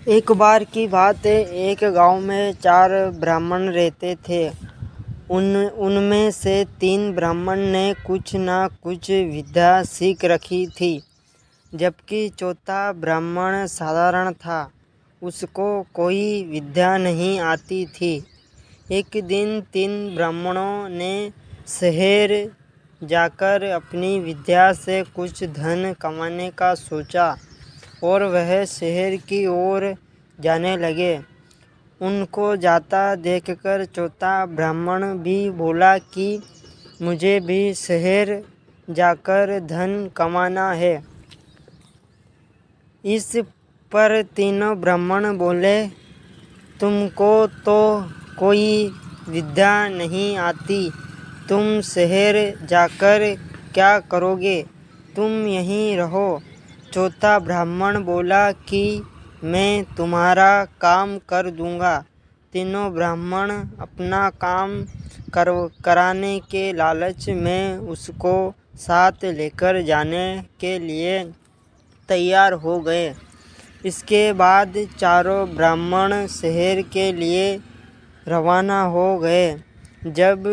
एक बार की बात है। एक गांव में 4 ब्राह्मण रहते थे। उनमें से 3 ब्राह्मण ने कुछ ना कुछ विद्या सीख रखी थी, जबकि चौथा ब्राह्मण साधारण था। उसको कोई विद्या नहीं आती थी। एक दिन 3 ब्राह्मणों ने शहर जाकर अपनी विद्या से कुछ धन कमाने का सोचा और वह शहर की ओर जाने लगे। उनको जाता देखकर चौथा ब्राह्मण भी बोला कि मुझे भी शहर जाकर धन कमाना है। इस पर तीनों ब्राह्मण बोले, तुमको तो कोई विद्या नहीं आती, तुम शहर जाकर क्या करोगे? तुम यहीं रहो। चौथा ब्राह्मण बोला कि मैं तुम्हारा काम कर दूंगा। तीनों ब्राह्मण अपना काम कराने के लालच में उसको साथ लेकर जाने के लिए तैयार हो गए। इसके बाद चारों ब्राह्मण शहर के लिए रवाना हो गए। जब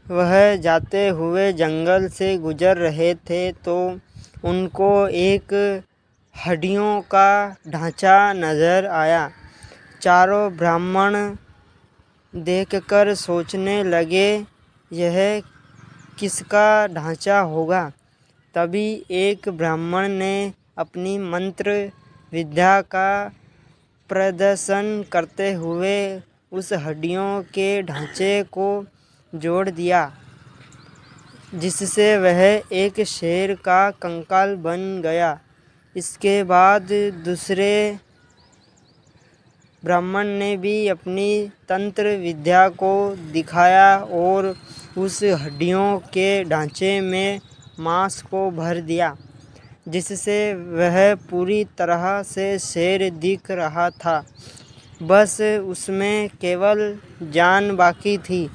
वह जाते हुए जंगल से गुजर रहे थे तो उनको एक हड्डियों का ढांचा नजर आया। चारों ब्राह्मण देखकर सोचने लगे, यह किसका ढांचा होगा? तभी एक ब्राह्मण ने अपनी मंत्र विद्या का प्रदर्शन करते हुए उस हड्डियों के ढांचे को जोड़ दिया, जिससे वह एक शेर का कंकाल बन गया। इसके बाद दूसरे ब्राह्मण ने भी अपनी तंत्र विद्या को दिखाया और उस हड्डियों के ढांचे में मांस को भर दिया, जिससे वह पूरी तरह से शेर दिख रहा था। बस उसमें केवल जान बाकी थी।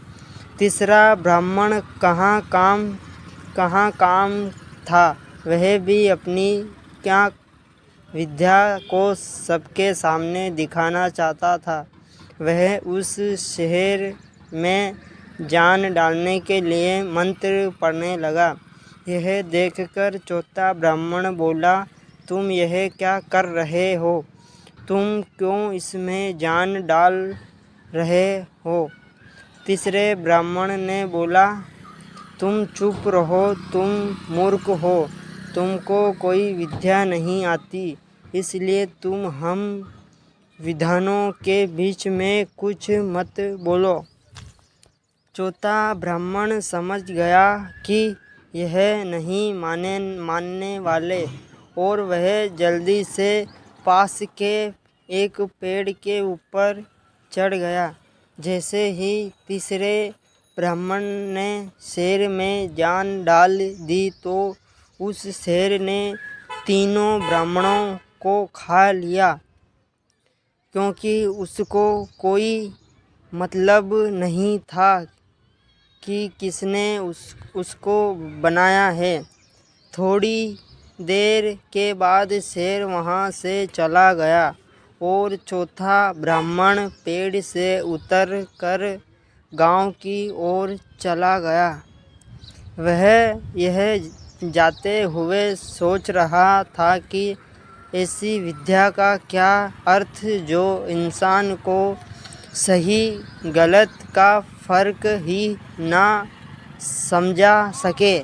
तीसरा ब्राह्मण कहाँ काम था। वह भी अपनी क्या विद्या को सबके सामने दिखाना चाहता था। वह उस शहर में जान डालने के लिए मंत्र पढ़ने लगा। यह देखकर चौथा ब्राह्मण बोला, तुम यह क्या कर रहे हो? तुम क्यों इसमें जान डाल रहे हो? तीसरे ब्राह्मण ने बोला, तुम चुप रहो, तुम मूर्ख हो, तुमको कोई विद्या नहीं आती, इसलिए तुम हम विद्वानों के बीच में कुछ मत बोलो। चौथा ब्राह्मण समझ गया कि यह नहीं मानने वाले और वह जल्दी से पास के एक पेड़ के ऊपर चढ़ गया। जैसे ही तीसरे ब्राह्मण ने शेर में जान डाल दी तो उस शेर ने तीनों ब्राह्मणों को खा लिया, क्योंकि उसको कोई मतलब नहीं था कि किसने उसको बनाया है। थोड़ी देर के बाद शेर वहाँ से चला गया और चौथा ब्राह्मण पेड़ से उतर कर गांव की ओर चला गया। वह यह जाते हुए सोच रहा था कि ऐसी विद्या का क्या अर्थ जो इंसान को सही गलत का फर्क ही ना समझा सके।